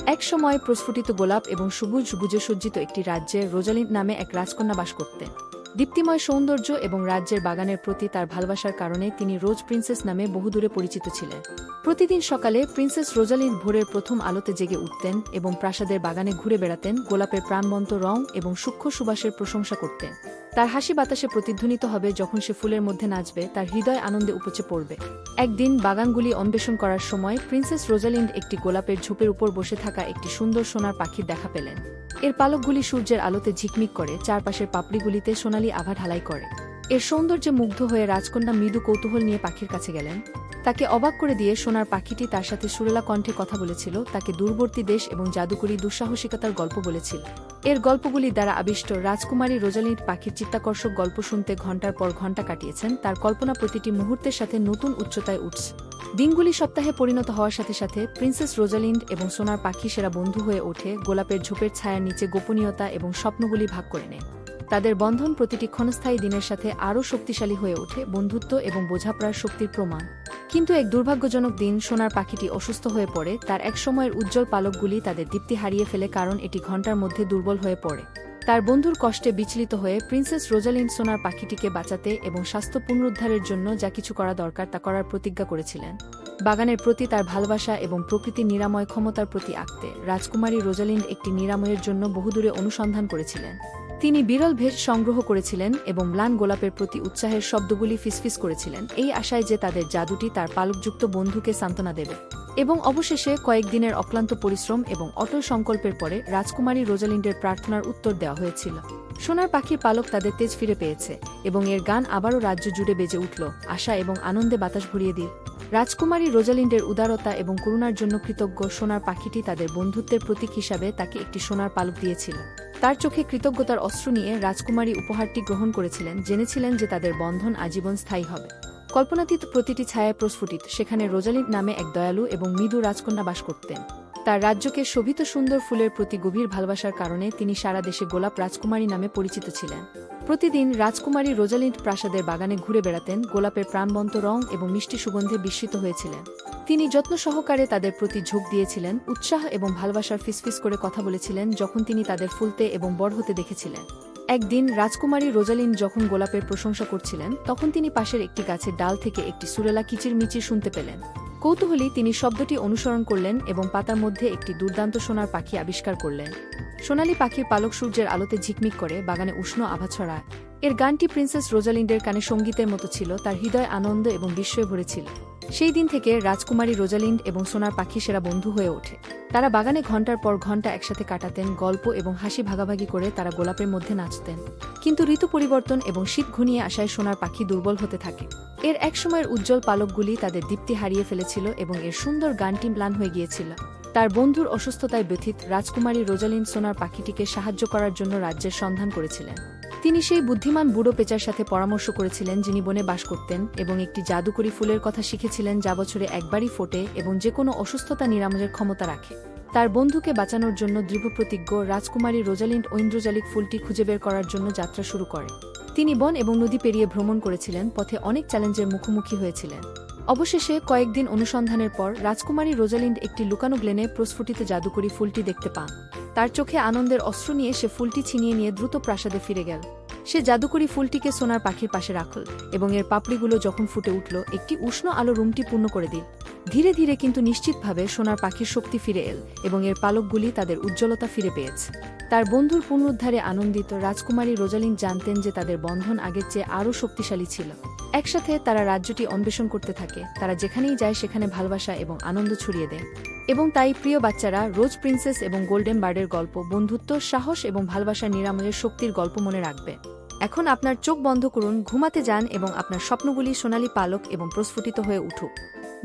এক সময় প্রস্ফুটিত গোলাপ এবং সবুজ সবুজে সজ্জিত একটি রাজ্যে রোজালিন্ড নামে এক রাজকন্যা বাস করতেন। দীপ্তিময় সৌন্দর্য এবং রাজ্যের বাগানের প্রতি তার ভালোবাসার কারণে তিনি রোজ প্রিন্সেস নামে বহুদূরে পরিচিত ছিলেন। প্রতিদিন সকালে প্রিন্সেস রোজালিন্ড ভোরের প্রথম আলোতে জেগে উঠতেন এবং প্রাসাদের বাগানে ঘুরে বেড়াতেন, গোলাপের প্রাণবন্ত রং এবং সূক্ষ্ম সুবাসের প্রশংসা করতেন। তার হাসি বাতাসে প্রতিধ্বনিত হবে যখন সে ফুলের মধ্যে নাচবে, তার হৃদয় আনন্দে উপচে পড়বে। একদিন বাগানগুলি অন্বেষণ করার সময় প্রিন্সেস রোজালিন্ড একটি গোলাপের ঝোপের উপর বসে থাকা একটি সুন্দর সোনার পাখির দেখা পেলেন। এর পালকগুলি সূর্যের আলোতে ঝিকমিক করে, চারপাশের পাপড়িগুলিতে সোনালি আভা ঢালাই করে। এর সৌন্দর্যে মুগ্ধ হয়ে রাজকন্যা মৃদু কৌতূহল নিয়ে পাখির কাছে গেলেন। তাকে অবাক করে দিয়ে সোনার পাখিটি তার সাথে সুরেলা কণ্ঠে কথা বলেছিল, তাকে দূরবর্তী দেশ এবং জাদুকরী দুঃসাহসিকতার গল্প বলেছিল। এর গল্পগুলি দ্বারা আবিষ্ট রাজকুমারী রোজালিন্ড পাখির চিত্তাকর্ষক গল্প শুনতে ঘণ্টার পর ঘণ্টা কাটিয়েছেন। তার কল্পনা প্রতিটি মুহূর্তের সাথে নতুন উচ্চতায় উঠছে। দিনগুলি সপ্তাহে পরিণত হওয়ার সাথে সাথে প্রিন্সেস রোজালিন্ড এবং সোনার পাখি সেরা বন্ধু হয়ে ওঠে। গোলাপের ঝোপের ছায়ার নিচে গোপনীয়তা এবং স্বপ্নগুলি ভাগ করে নেয়। তাদের বন্ধন প্রতিটি ক্ষণস্থায়ী দিনের সাথে আরও শক্তিশালী হয়ে ওঠে, বন্ধুত্ব এবং বোঝাপড়ার শক্তির প্রমাণ। কিন্তু এক দুর্ভাগ্যজনক দিন সোনার পাখিটি অসুস্থ হয়ে পড়ে। তার এক সময়ের উজ্জ্বল পালকগুলি তাদের দীপ্তি হারিয়ে ফেলে কারণ এটি ঘণ্টার মধ্যে দুর্বল হয়ে পড়ে। তার বন্ধুর কষ্টে বিচলিত হয়ে প্রিন্সেস রোজালিন্ড সোনার পাখিটিকে বাঁচাতে এবং স্বাস্থ্য পুনরুদ্ধারের জন্য যা কিছু করা দরকার তা করার প্রতিজ্ঞা করেছিলেন। বাগানের প্রতি তার ভালোবাসা এবং প্রকৃতির নিরাময় ক্ষমতার প্রতি আঁকতে রাজকুমারী রোজালিন্ড একটি নিরাময়ের জন্য বহুদূরে অনুসন্ধান করেছিলেন। তিনি বিরল ভেষ সংগ্রহ করেছিলেন এবং ম্লান গোলাপের প্রতি উৎসাহের শব্দগুলি ফিসফিস করেছিলেন, এই আশায় যে তাদের জাদুটি তার পালকযুক্ত বন্ধুকে সান্ত্বনা দেবে। এবং অবশেষে কয়েকদিনের অক্লান্ত পরিশ্রম এবং অটল সংকল্পের পরে রাজকুমারী রোজালিন্ডের প্রার্থনার উত্তর দেওয়া হয়েছিল। সোনার পাখির পালক তাদের তেজ ফিরে পেয়েছে এবং এর গান আবারও রাজ্য জুড়ে বেজে উঠল, আশা এবং আনন্দে বাতাস ভরিয়ে দিল। রাজকুমারী রোজালিন্ডের উদারতা এবং করুণার জন্য কৃতজ্ঞ সোনার পাখিটি তাদের বন্ধুত্বের প্রতীক হিসাবে তাকে একটি সোনার পালক দিয়েছিল। তার চোখে কৃতজ্ঞতার অশ্রু নিয়ে রাজকুমারী উপহারটি গ্রহণ করেছিলেন, জেনেছিলেন যে তাদের বন্ধন আজীবন স্থায়ী হবে। কল্পনাতীত প্রতিটি ছায়ায় প্রস্ফুটিত, সেখানে রোজালিন্ড নামে এক দয়ালু এবং মৃদু রাজকন্যা বাস করতেন। তার রাজ্যকে শোভিত সুন্দর ফুলের প্রতি গভীর ভালোবাসার কারণে তিনি সারা দেশে গোলাপ রাজকুমারী নামে পরিচিত ছিলেন। প্রতিদিন রাজকুমারী রোজালিন্ড প্রাসাদের বাগানে ঘুরে বেড়াতেন, গোলাপের প্রাণবন্ত রং এবং মিষ্টি সুগন্ধে বিস্মিত হয়েছিলেন। তিনি যত্ন সহকারে তাদের প্রতি ঝোঁক দিয়েছিলেন, উৎসাহ এবং ভালোবাসার ফিসফিস করে কথা বলেছিলেন যখন তিনি তাদের ফুলতে এবং বড় হতে দেখেছিলেন। একদিন রাজকুমারী রোজালিন্ড যখন গোলাপের প্রশংসা করছিলেন তখন তিনি পাশের একটি গাছের ডাল থেকে একটি সুরেলা কিচিরমিচির শুনতে পেলেন। কৌতূহলী তিনি শব্দটি অনুসরণ করলেন এবং পাতার মধ্যে একটি দুর্দান্ত সোনার পাখি আবিষ্কার করলেন। সোনালী পাখির পালক সূর্যের আলোতে ঝিকমিক করে, বাগানে উষ্ণ আভা ছড়ায়। এর গানটি প্রিন্সেস রোজালিন্ডের কানে সঙ্গীতের মতো ছিল, তার হৃদয় আনন্দ এবং বিস্ময়ে ভরেছিল। সেই দিন থেকে রাজকুমারী রোজালিন্ড এবং সোনার পাখি সেরা বন্ধু হয়ে ওঠে। তারা বাগানে ঘণ্টার পর ঘণ্টা একসাথে কাটাতেন, গল্প এবং হাসি ভাগাভাগি করে তারা গোলাপের মধ্যে নাচতেন। কিন্তু ঋতু পরিবর্তন এবং শীত ঘনিয়ে আসায় সোনার পাখি দুর্বল হতে থাকে। এর এক সময়ের উজ্জ্বল পালকগুলি তাদের দীপ্তি হারিয়ে ফেলেছিল এবং এর সুন্দর গানটি ম্লান হয়ে গিয়েছিল। তার বন্ধুর অসুস্থতায় ব্যথিত রাজকুমারী রোজালিন্ড সোনার পাখিটিকে সাহায্য করার জন্য রাজ্যের সন্ধান করেছিলেন। তিনি সেই বুদ্ধিমান বুড়ো পেঁচার সাথে পরামর্শ করেছিলেন যিনি বনে বাস করতেন এবং একটি জাদুকরী ফুলের কথা শিখেছিলেন যা বছরে একবারই ফোটে এবং যে কোনো অসুস্থতা নিরাময়ের ক্ষমতা রাখে। তার বন্ধুকে বাঁচানোর জন্য দৃঢ়প্রতিজ্ঞ রাজকুমারী রোজালিন্ড ঐন্দ্রজালিক ফুলটি খুঁজে বের করার জন্য যাত্রা শুরু করে। তিনি বন এবং নদী পেরিয়ে ভ্রমণ করেছিলেন, পথে অনেক চ্যালেঞ্জের মুখোমুখি হয়েছিলেন। অবশেষে কয়েকদিন অনুসন্ধানের পর রাজকুমারী রোজালিন্ড একটি লুকানো গ্লেনে প্রস্ফুটিত জাদুকরী ফুলটি দেখতে পান। তার চোখে আনন্দের অশ্রু নিয়ে সে ফুলটি ছিনিয়ে নিয়ে দ্রুত প্রাসাদে ফিরে গেল। সে জাদুকরী ফুলটিকে সোনার পাখির পাশে রাখল এবং এর পাপড়িগুলো যখন ফুটে উঠল একটি উষ্ণ আলো রুমটি পূর্ণ করে দিল। ধীরে ধীরে কিন্তু নিশ্চিতভাবে সোনার পাখির শক্তি ফিরে এল এবং এর পালকগুলি তাদের উজ্জ্বলতা ফিরে পেয়েছে। তার বন্ধুর পুনরুদ্ধারে আনন্দিত রাজকুমারী রোজালিন্ড জানতেন যে তাদের বন্ধন আগের চেয়ে আরও শক্তিশালী ছিল। একসাথে তারা রাজ্যটি অন্বেষণ করতে থাকে, তারা যেখানেই যায় সেখানে ভালোবাসা এবং আনন্দ ছড়িয়ে দেয়। এবং তাই প্রিয় বাচ্চারা, রোজ প্রিন্সেস এবং গোল্ডেন বার্ডের গল্প বন্ধুত্ব, সাহস এবং ভালোবাসার নিরাময়ের শক্তির গল্প মনে রাখবে। এখন আপনার চোখ বন্ধ করুন, ঘুমাতে যান এবং আপনার স্বপ্নগুলি সোনালী পালক এবং প্রস্ফুটিত হয়ে উঠুক।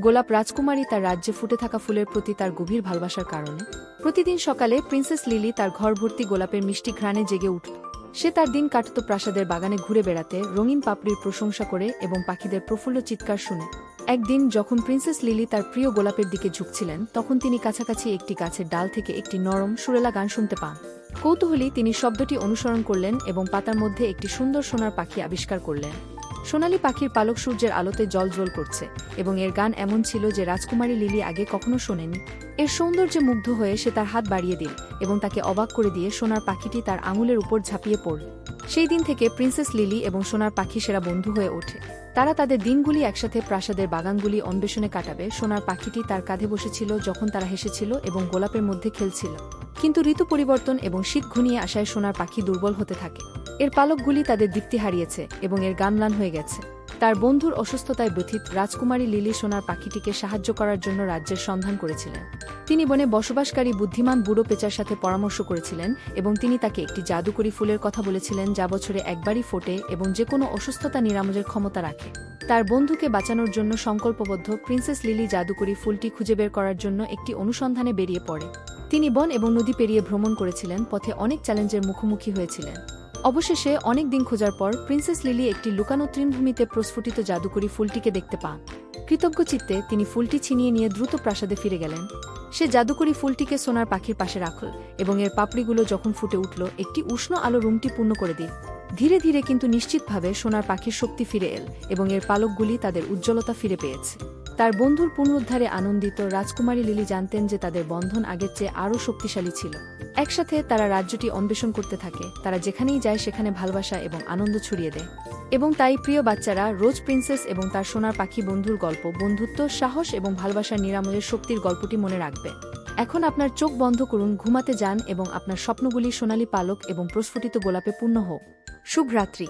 গোলাপ রাজকুমারী তার রাজ্যে ফুটে থাকা ফুলের প্রতি তার গভীর ভালোবাসার কারণে প্রতিদিন সকালে প্রিন্সেস লিলি তার ঘর ভর্তি গোলাপের মিষ্টি ঘ্রাণে জেগে উঠত। সে তার দিন কাটত প্রাসাদের বাগানে ঘুরে বেড়াতে, রঙিন পাপড়ির প্রশংসা করে এবং পাখিদের প্রফুল্ল চিৎকার শুনে। একদিন যখন প্রিন্সেস লিলি তার প্রিয় গোলাপের দিকে ঝুঁকছিলেন তখন তিনি কাছাকাছি একটি গাছের ডাল থেকে একটি নরম সুরেলা গান শুনতে পান। কৌতূহলী তিনি শব্দটি অনুসরণ করলেন এবং পাতার মধ্যে একটি সুন্দর সোনার পাখি আবিষ্কার করলেন। সোনালী পাখির পালক সূর্যের আলোতে জ্বলজ্বল করছে এবং এর গান এমন ছিল যে রাজকুমারী লিলি আগে কখনো শোনেনি। এর সৌন্দর্যে মুগ্ধ হয়ে সে তার হাত বাড়িয়ে দিল এবং তাকে অবাক করে দিয়ে সোনার পাখিটি তার আঙুলের উপর ঝাঁপিয়ে পড়ল। সেই দিন থেকে প্রিন্সেস লিলি এবং সোনার পাখি সেরা বন্ধু হয়ে ওঠে। তারা তাদের দিনগুলি একসাথে প্রাসাদের বাগানগুলি অন্বেষণে কাটাবে। সোনার পাখিটি তার কাঁধে বসেছিল যখন তারা হেসেছিল এবং গোলাপের মধ্যে খেলছিল। কিন্তু ঋতু পরিবর্তন এবং শীত ঘনিয়ে আসায় সোনার পাখি দুর্বল হতে থাকে। এর পালকগুলি তাদের দীপ্তি হারিয়েছে এবং এর গান ম্লান হয়ে গেছে। তার বন্ধুর অসুস্থতায় ব্যথিত রাজকুমারী লিলি সোনার পাখিটিকে সাহায্য করার জন্য রাজ্যের সন্ধান করেছিলেন। তিনি বনে বসবাসকারী বুদ্ধিমান বুড়ো পেঁচার সাথে পরামর্শ করেছিলেন এবং তিনি তাকে একটি জাদুকরী ফুলের কথা বলেছিলেন যা বছরে একবারই ফোটে এবং যে কোনো অসুস্থতা নিরাময়ের ক্ষমতা রাখে। তার বন্ধুকে বাঁচানোর জন্য সংকল্পবদ্ধ প্রিন্সেস লিলি জাদুকরী ফুলটি খুঁজে বের করার জন্য একটি অনুসন্ধানে বেরিয়ে পড়ে। তিনি বন এবং নদী পেরিয়ে ভ্রমণ করেছিলেন, পথে অনেক চ্যালেঞ্জের মুখোমুখি হয়েছিলেন। অবশেষে অনেক দিন খোঁজার পর প্রিন্সেস লিলি একটি লুকানো তৃণভূমিতে প্রস্ফুটিত জাদুকরী ফুলটিকে দেখতে পান। কৃতজ্ঞ চিত্তে তিনি ফুলটি ছিনিয়ে নিয়ে দ্রুত প্রাসাদে ফিরে গেলেন। সে জাদুকরী ফুলটিকে সোনার পাখির পাশে রাখল এবং এর পাপড়িগুলো যখন ফুটে উঠল একটি উষ্ণ আলো রুমটি পূর্ণ করে দিল। ধীরে ধীরে কিন্তু নিশ্চিতভাবে সোনার পাখির শক্তি ফিরে এল এবং এর পালকগুলি তাদের উজ্জ্বলতা ফিরে পেয়েছে। তার বন্ধুর পুনরুদ্ধারে আনন্দিত রাজকুমারী লিলি জানতেন যে তাদের বন্ধন আগের চেয়ে আরও শক্তিশালী ছিল। একসাথে তারা রাজ্যটি অন্বেষণ করতে থাকে। তারা যেখানেই যায় সেখানে ভালোবাসা এবং আনন্দ ছড়িয়ে দেয়। এবং তাই প্রিয় বাচ্চারা, রোজ প্রিন্সেস এবং তার সোনার পাখি বন্ধুর গল্প বন্ধুত্ব, সাহস এবং ভালোবাসার নিরাময়ের শক্তির গল্পটি মনে রাখবে। এখন আপনার চোখ বন্ধ করুন, ঘুমাতে যান এবং আপনার স্বপ্নগুলি সোনালী পালক এবং প্রস্ফুটিত গোলাপে পূর্ণ হোক। শুভরাত্রি।